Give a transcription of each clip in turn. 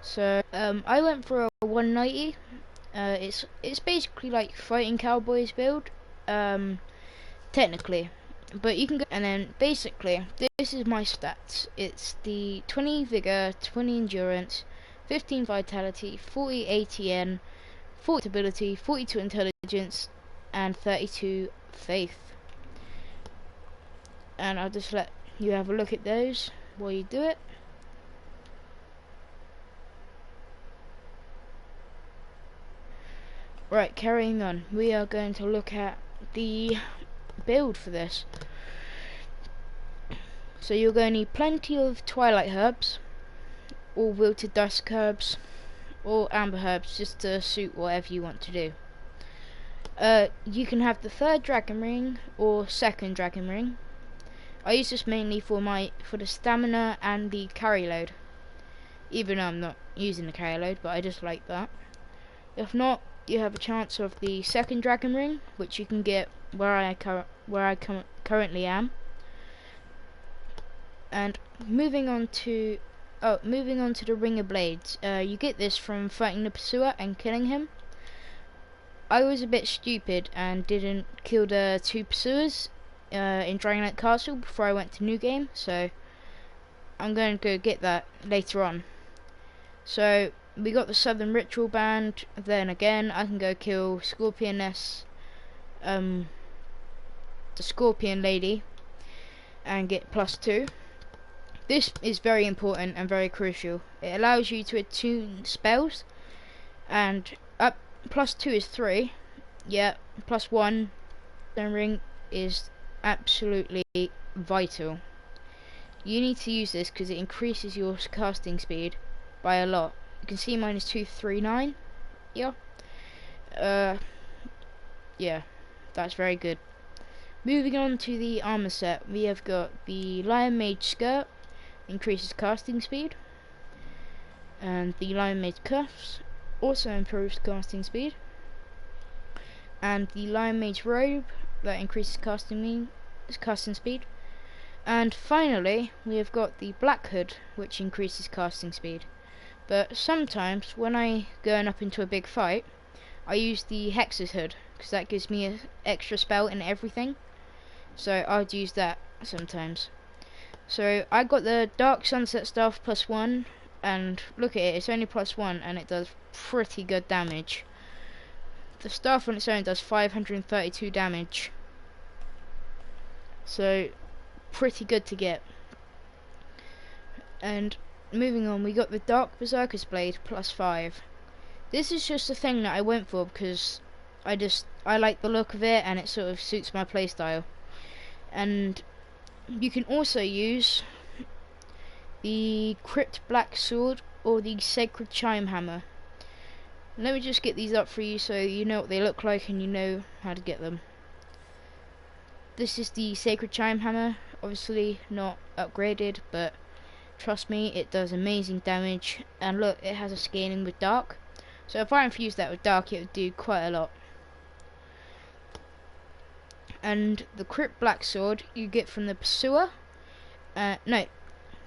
So I went for a 190. It's basically like fighting cowboys build, technically, but you can go, and then basically this is my stats. It's the 20 vigor, 20 endurance, 15 vitality, 40 ATN, 40 ability, 42 intelligence, and 32 faith. And I'll just let you have a look at those while you do it. Right, carrying on, we are going to look at the build for this. So you're going to need plenty of twilight herbs, or wilted dusk herbs, or amber herbs, just to suit whatever you want to do. You can have the third dragon ring or second dragon ring. I use this mainly for the stamina and the carry load, even though I'm not using the carry load, but I just like that. If not, you have a chance of the second dragon ring, which you can get where I currently am. And moving on to the ring of blades, you get this from fighting the pursuer and killing him. I was a bit stupid and didn't kill the 2 pursuers in Dragonite Castle before I went to New Game, so I'm going to go get that later on. So we got the Southern Ritual Band. Then again, I can go kill Scorpioness, the Scorpion Lady, and get +2. This is very important and very crucial. It allows you to attune spells, and up +2 is 3. Yeah, +1 ring is absolutely vital. You need to use this because it increases your casting speed by a lot. You can see mine is 239. Yeah. Yeah, that's very good. Moving on to the armor set, we have got the Lion Mage skirt, increases casting speed, and the Lion Mage cuffs also improves casting speed, and the Lion Mage robe that increases casting speed. And finally, we have got the Black Hood, which increases casting speed. But sometimes, when I going up into a big fight, I use the Hex's Hood, because that gives me an extra spell and everything. So I'd use that sometimes. So I got the Dark Sunset Staff +1, and look at it, it's only +1, and it does pretty good damage. The staff on its own does 532 damage. So pretty good to get. And moving on, we got the Dark Berserker's Blade +5. This is just a thing that I went for because I like the look of it and it sort of suits my playstyle. And you can also use the Crypt Black Sword or the Sacred Chime Hammer. Let me just get these up for you so you know what they look like and you know how to get them. This is the Sacred Chime Hammer, obviously not upgraded, but trust me, it does amazing damage. And look, it has a scaling with Dark, so if I infused that with Dark, it would do quite a lot. And the Crypt Black Sword you get from the Pursuer. No,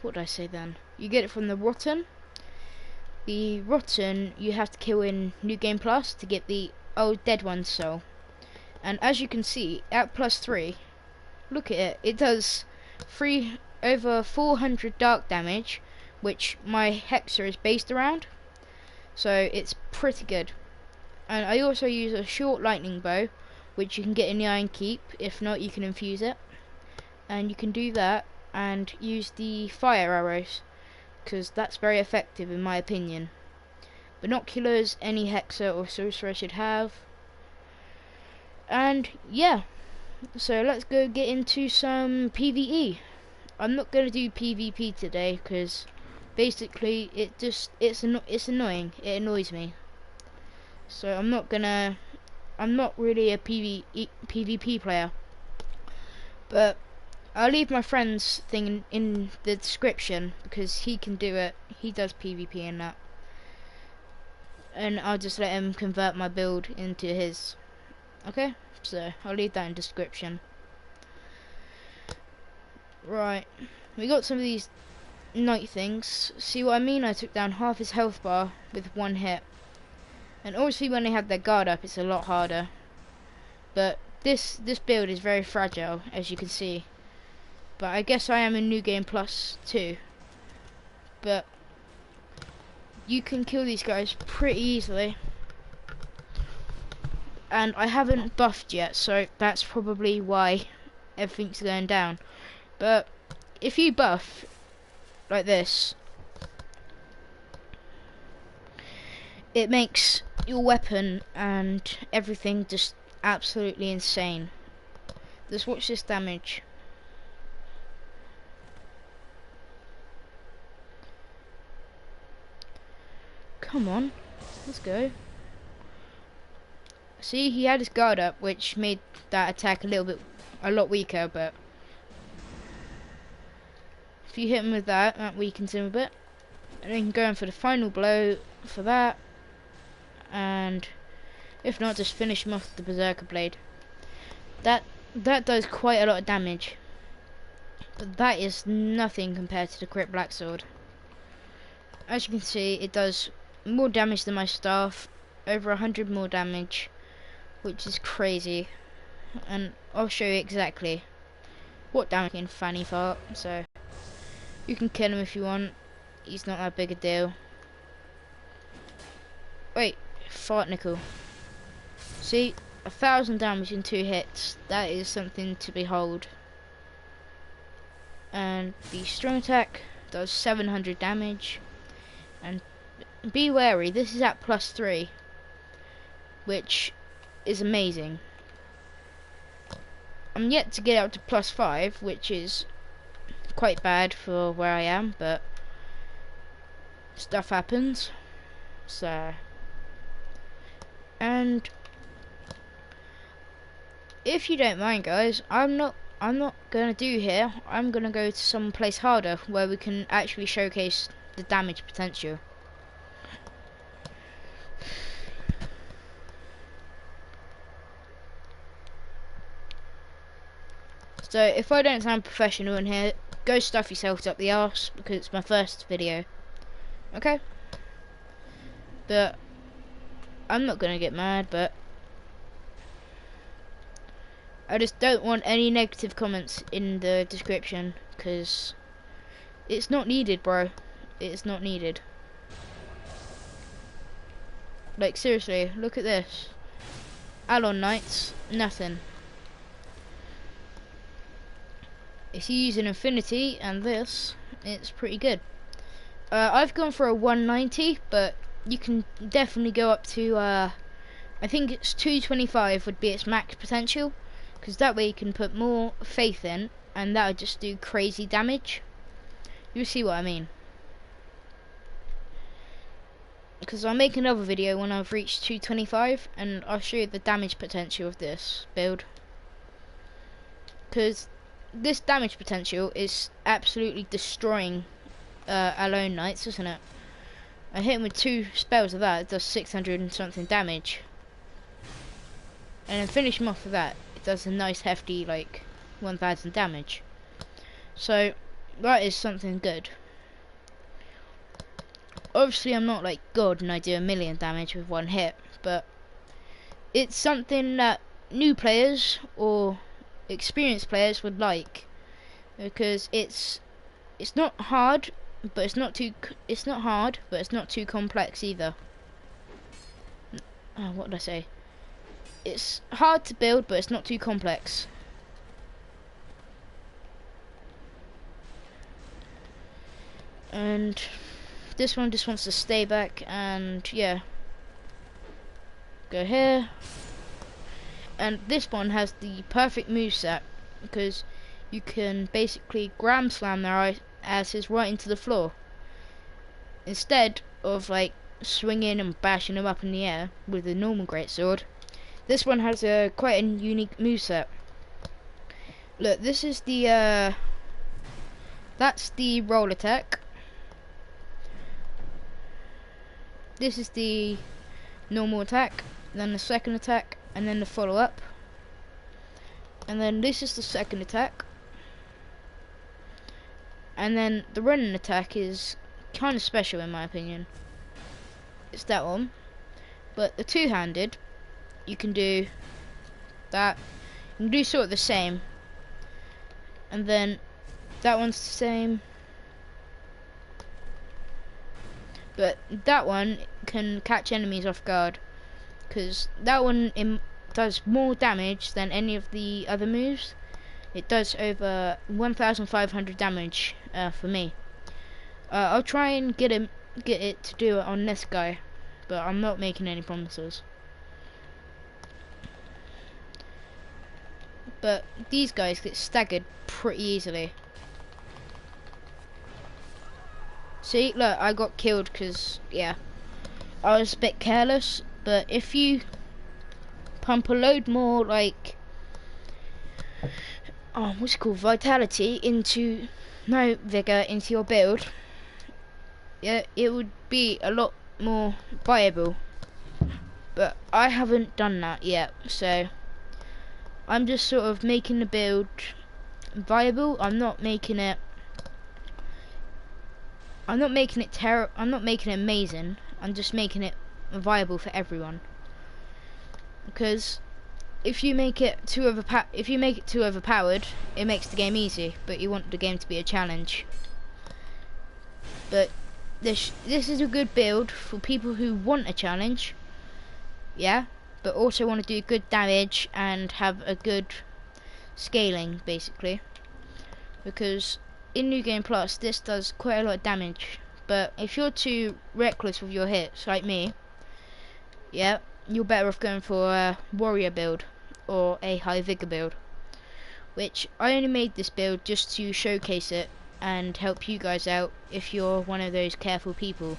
what did I say then? You get it from the Rotten. The Rotten you have to kill in New Game Plus to get the Old Dead One's soul. And as you can see, at +3, look at it, it does over 400 dark damage, which my Hexer is based around. So it's pretty good. And I also use a short lightning bow, which you can get in the Iron Keep. If not, you can infuse it. And you can do that and use the fire arrows, because that's very effective in my opinion. Binoculars, any Hexer or Sorcerer should have. And yeah, so let's go get into some PvE. I'm not going to do PvP today because basically it's annoying. It annoys me. So I'm not really a PvP player. But I'll leave my friend's thing in the description because he can do it. He does PvP and that. And I'll just let him convert my build into his. Okay, so I'll leave that in description. Right, we got some of these night things. See what I mean? I took down half his health bar with one hit. And obviously when they have their guard up, it's a lot harder. But this build is very fragile, as you can see. But I guess I am in New Game Plus too. But you can kill these guys pretty easily. And I haven't buffed yet, so that's probably why everything's going down. But if you buff like this, it makes your weapon and everything just absolutely insane. Just watch this damage. Come on, let's go. See, he had his guard up, which made that attack a lot weaker, but if you hit him with that, that weakens him a bit. And then you can go in for the final blow for that, and if not, just finish him off with the Berserker Blade. That does quite a lot of damage, but that is nothing compared to the Crit Black Sword. As you can see, it does more damage than my staff, over 100 more damage, which is crazy. And I'll show you exactly what damage in Fanny Fart. So you can kill him if you want. He's not that big a deal. Wait, Fart Nickel. See, 1,000 damage in 2 hits. That is something to behold. And the strong attack does 700 damage. And be wary, this is at +3, which is amazing. I'm yet to get up to +5, which is quite bad for where I am, but stuff happens. So, and if you don't mind, guys, I'm not gonna do here. I'm gonna go to some place harder where we can actually showcase the damage potential. So if I don't sound professional in here, go stuff yourselves up the arse, because it's my first video. Okay? But I'm not gonna get mad, but I just don't want any negative comments in the description, because it's not needed, bro. It's not needed. Like, seriously, look at this. Alon Knights, nothing. If you use an Infinity and this, it's pretty good. I've gone for a 190, but you can definitely go up to, I think it's 225 would be its max potential, because that way you can put more faith in, and that would just do crazy damage. You'll see what I mean. Because I'll make another video when I've reached 225, and I'll show you the damage potential of this build. Because this damage potential is absolutely destroying Alone Knights, isn't it? I hit him with 2 spells of that, it does 600 and something damage. And then finish him off with that, it does a nice hefty, like, 1000 damage. So, that is something good. Obviously I'm not like God and I do 1,000,000 damage with 1 hit, but it's something that new players or experienced players would like, because it's not hard, but it's not too complex either. Oh, what did I say? It's hard to build, but it's not too complex. And this one just wants to stay back, and yeah, go here. And this one has the perfect moveset, because you can basically gram slam their asses right into the floor, instead of like swinging and bashing them up in the air with the normal greatsword. This one has a quite a unique moveset. Look, this is the that's the roll attack. This is the normal attack, then the second attack, and then the follow up. And then this is the second attack. And then the running attack is kind of special in my opinion. It's that one. But the two-handed, you can do that. You can do sort of the same. And then that one's the same. But that one can catch enemies off guard. Because that one does more damage than any of the other moves. It does over 1,500 damage for me. I'll try and get it to do it on this guy, but I'm not making any promises. But these guys get staggered pretty easily. See, look, I got killed because, yeah, I was a bit careless. But if you pump a load more, like, what's it called, vitality into, no, vigor into your build, yeah, it would be a lot more viable. But I haven't done that yet, so I'm just sort of making the build viable. I'm not making it amazing. I'm just making it viable for everyone. Because if you make it too overpowered, it makes the game easy, but you want the game to be a challenge. But this is a good build for people who want a challenge, yeah, but also want to do good damage and have a good scaling, basically. Because in New Game Plus, this does quite a lot of damage, but if you're too reckless with your hits, like me, yeah, you're better off going for a warrior build or a high vigor build, which I only made this build just to showcase it and help you guys out if you're one of those careful people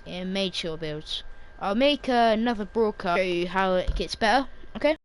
in made sure builds. I'll make another broadcast to show you how it gets better, okay?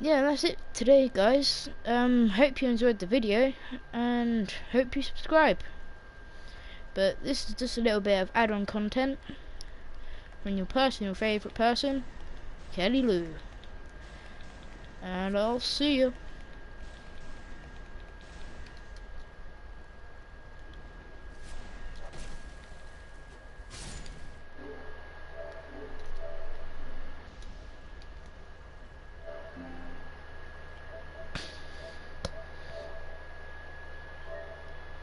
Yeah, that's it today, guys. Hope you enjoyed the video and hope you subscribe. But this is just a little bit of add-on content from your personal favourite person, Kelly Lou. And I'll see you.